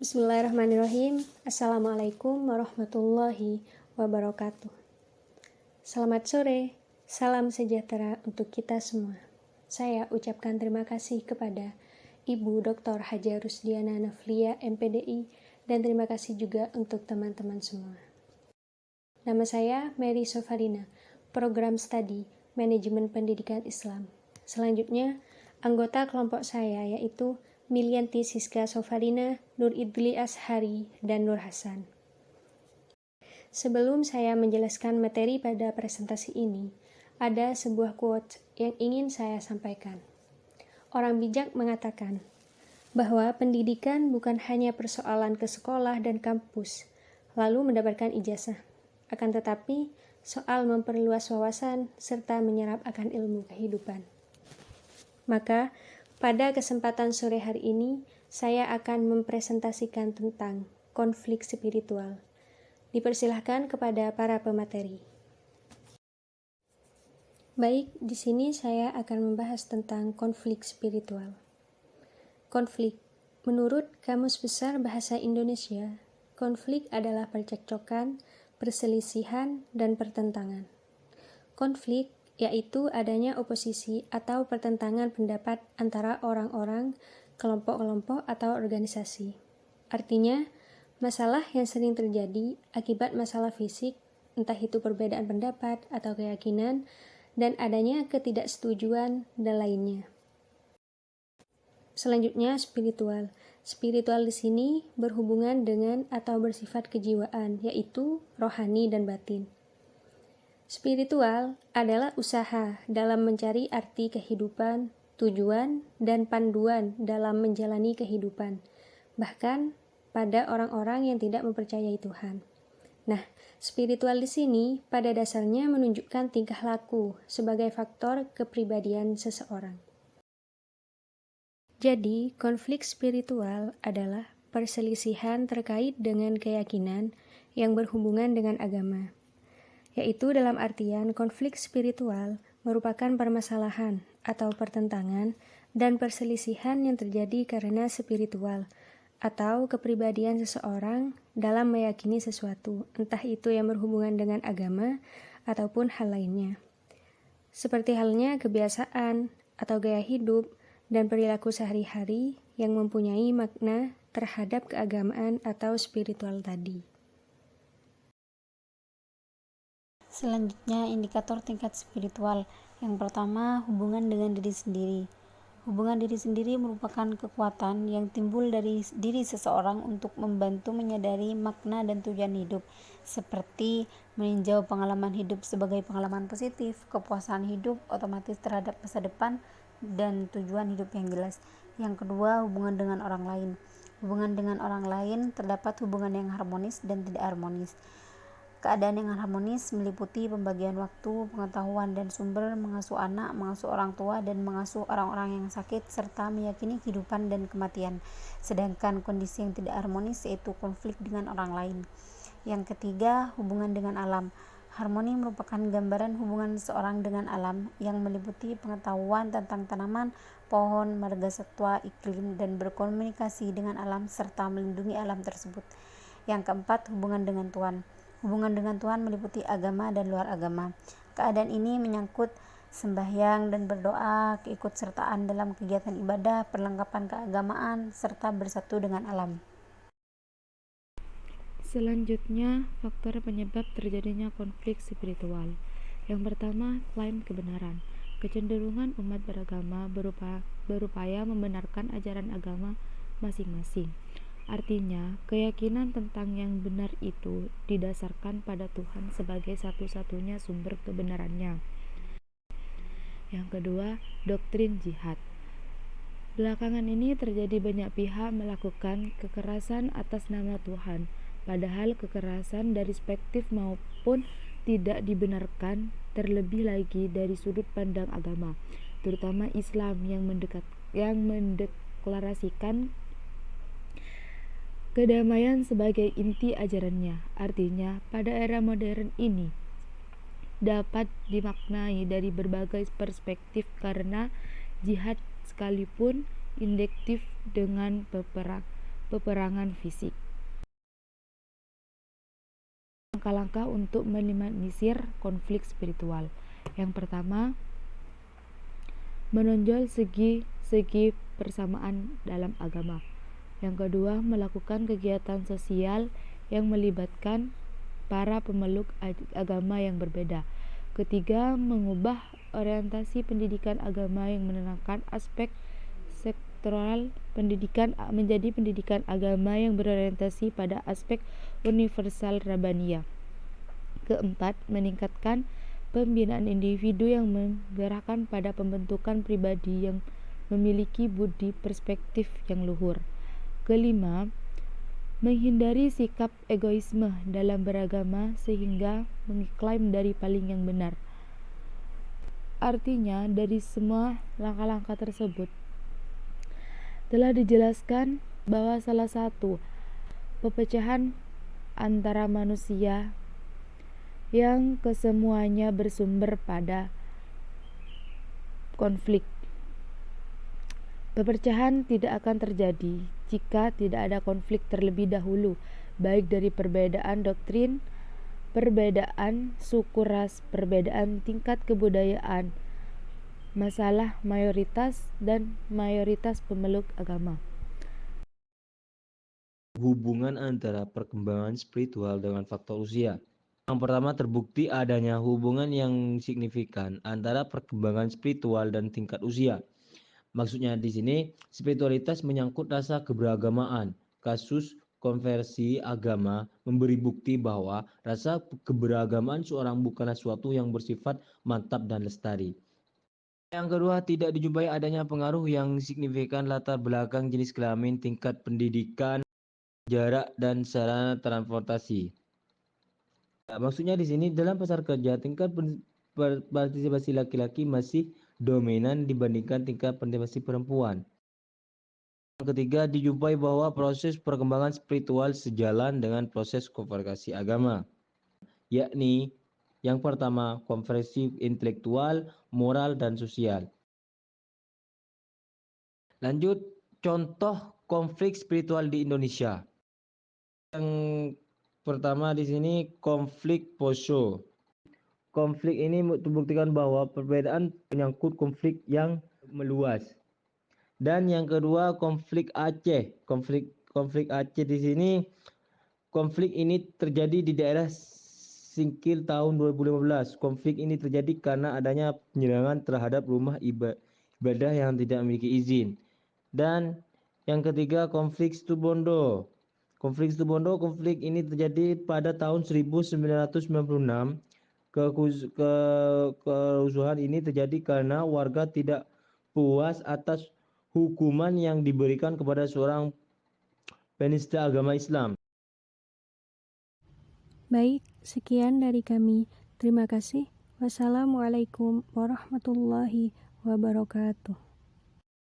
Bismillahirrahmanirrahim. Assalamualaikum warahmatullahi wabarakatuh. Selamat sore, salam sejahtera untuk kita semua. Saya ucapkan terima kasih kepada Ibu Dr. Haja Rusdiana Naflia, MPDI, dan terima kasih juga untuk teman-teman semua. Nama saya Mary Sofarina, Program Studi Manajemen Pendidikan Islam. Selanjutnya, anggota kelompok saya yaitu Milyanti Siska Sofarina, Nur Idli Ashari, dan Nur Hasan. Sebelum saya menjelaskan materi pada presentasi ini, ada sebuah quote yang ingin saya sampaikan. Orang bijak mengatakan bahwa pendidikan bukan hanya persoalan ke sekolah dan kampus, lalu mendapatkan ijazah, akan tetapi soal memperluas wawasan serta menyerap akan ilmu kehidupan. Maka, pada kesempatan sore hari ini, saya akan mempresentasikan tentang konflik spiritual. Dipersilahkan kepada para pemateri. Baik, di sini saya akan membahas tentang konflik spiritual. Konflik. Menurut Kamus Besar Bahasa Indonesia, konflik adalah percekcokan, perselisihan, dan pertentangan. Konflik yaitu adanya oposisi atau pertentangan pendapat antara orang-orang, kelompok-kelompok, atau organisasi. Artinya, masalah yang sering terjadi akibat masalah fisik, entah itu perbedaan pendapat atau keyakinan, dan adanya ketidaksetujuan dan lainnya. Selanjutnya, spiritual. Spiritual di sini berhubungan dengan atau bersifat kejiwaan, yaitu rohani dan batin. Spiritual adalah usaha dalam mencari arti kehidupan, tujuan, dan panduan dalam menjalani kehidupan, bahkan pada orang-orang yang tidak mempercayai Tuhan. Nah, spiritual di sini pada dasarnya menunjukkan tingkah laku sebagai faktor kepribadian seseorang. Jadi, konflik spiritual adalah perselisihan terkait dengan keyakinan yang berhubungan dengan agama. Yaitu dalam artian konflik spiritual merupakan permasalahan atau pertentangan dan perselisihan yang terjadi karena spiritual atau kepribadian seseorang dalam meyakini sesuatu, entah itu yang berhubungan dengan agama ataupun hal lainnya. Seperti halnya kebiasaan atau gaya hidup dan perilaku sehari-hari yang mempunyai makna terhadap keagamaan atau spiritual tadi. Selanjutnya, indikator tingkat spiritual. Yang pertama, hubungan dengan diri sendiri. Hubungan diri sendiri merupakan kekuatan yang timbul dari diri seseorang untuk membantu menyadari makna dan tujuan hidup, seperti meninjau pengalaman hidup sebagai pengalaman positif, kepuasan hidup otomatis terhadap masa depan, dan tujuan hidup yang jelas. Yang kedua, hubungan dengan orang lain. Hubungan dengan orang lain terdapat hubungan yang harmonis dan tidak harmonis. Keadaan yang harmonis meliputi pembagian waktu, pengetahuan, dan sumber, mengasuh anak, mengasuh orang tua, dan mengasuh orang-orang yang sakit, serta meyakini kehidupan dan kematian. Sedangkan kondisi yang tidak harmonis yaitu konflik dengan orang lain. Yang ketiga, hubungan dengan alam. Harmoni merupakan gambaran hubungan seseorang dengan alam yang meliputi pengetahuan tentang tanaman, pohon, marga satwa, iklim, dan berkomunikasi dengan alam serta melindungi alam tersebut. Yang keempat, hubungan dengan Tuhan. Hubungan dengan Tuhan meliputi agama dan luar agama. Keadaan ini menyangkut sembahyang dan berdoa, keikutsertaan dalam kegiatan ibadah, perlengkapan keagamaan, serta bersatu dengan alam. Selanjutnya, faktor penyebab terjadinya konflik spiritual. Yang pertama, klaim kebenaran. Kecenderungan umat beragama berupaya membenarkan ajaran agama masing-masing. Artinya, keyakinan tentang yang benar itu didasarkan pada Tuhan sebagai satu-satunya sumber kebenarannya. Yang kedua, doktrin jihad. Belakangan ini terjadi banyak pihak melakukan kekerasan atas nama Tuhan, padahal kekerasan dari perspektif maupun tidak dibenarkan, terlebih lagi dari sudut pandang agama, terutama Islam yang mendeklarasikan kedamaian sebagai inti ajarannya. Artinya, pada era modern ini dapat dimaknai dari berbagai perspektif karena jihad sekalipun induktif dengan berperang peperangan fisik. Langkah-langkah untuk meminimalisir konflik spiritual. Yang pertama, menonjol segi-segi persamaan dalam agama. Yang kedua, melakukan kegiatan sosial yang melibatkan para pemeluk agama yang berbeda. Ketiga, mengubah orientasi pendidikan agama yang menerangkan aspek sektoral pendidikan menjadi pendidikan agama yang berorientasi pada aspek universal Rabbaniyah. Keempat, meningkatkan pembinaan individu yang menggerakkan pada pembentukan pribadi yang memiliki budi perspektif yang luhur. Kelima, menghindari sikap egoisme dalam beragama sehingga mengklaim dari paling yang benar. Artinya, dari semua langkah-langkah tersebut telah dijelaskan bahwa salah satu pepecahan antara manusia yang kesemuanya bersumber pada konflik. Perpecahan tidak akan terjadi jika tidak ada konflik terlebih dahulu, baik dari perbedaan doktrin, perbedaan suku ras, perbedaan tingkat kebudayaan, masalah mayoritas dan mayoritas pemeluk agama. Hubungan antara perkembangan spiritual dengan faktor usia. Yang pertama, terbukti adanya hubungan yang signifikan antara perkembangan spiritual dan tingkat usia. Maksudnya di sini spiritualitas menyangkut rasa keberagamaan. Kasus konversi agama memberi bukti bahwa rasa keberagaman seorang bukanlah sesuatu yang bersifat mantap dan lestari. Yang kedua, tidak dijumpai adanya pengaruh yang signifikan latar belakang jenis kelamin, tingkat pendidikan, jarak dan sarana transportasi. Maksudnya di sini dalam pasar kerja tingkat partisipasi laki-laki masih dominan dibandingkan tingkat partisipasi perempuan. Yang ketiga, dijumpai bahwa proses perkembangan spiritual sejalan dengan proses konversi agama, yakni yang pertama, konversi intelektual, moral, dan sosial. Lanjut, contoh konflik spiritual di Indonesia. Yang pertama di sini konflik Poso. Konflik ini membuktikan bahwa perbedaan menyangkut konflik yang meluas. Dan yang kedua konflik Aceh. Konflik Aceh di sini konflik ini terjadi di daerah Singkil tahun 2015. Konflik ini terjadi karena adanya penyerangan terhadap rumah ibadah yang tidak memiliki izin. Dan yang ketiga konflik Situbondo. Konflik ini terjadi pada tahun 1996. Kerusuhan ini terjadi karena warga tidak puas atas hukuman yang diberikan kepada seorang penista agama Islam. Baik, sekian dari kami. Terima kasih. Wassalamualaikum warahmatullahi wabarakatuh.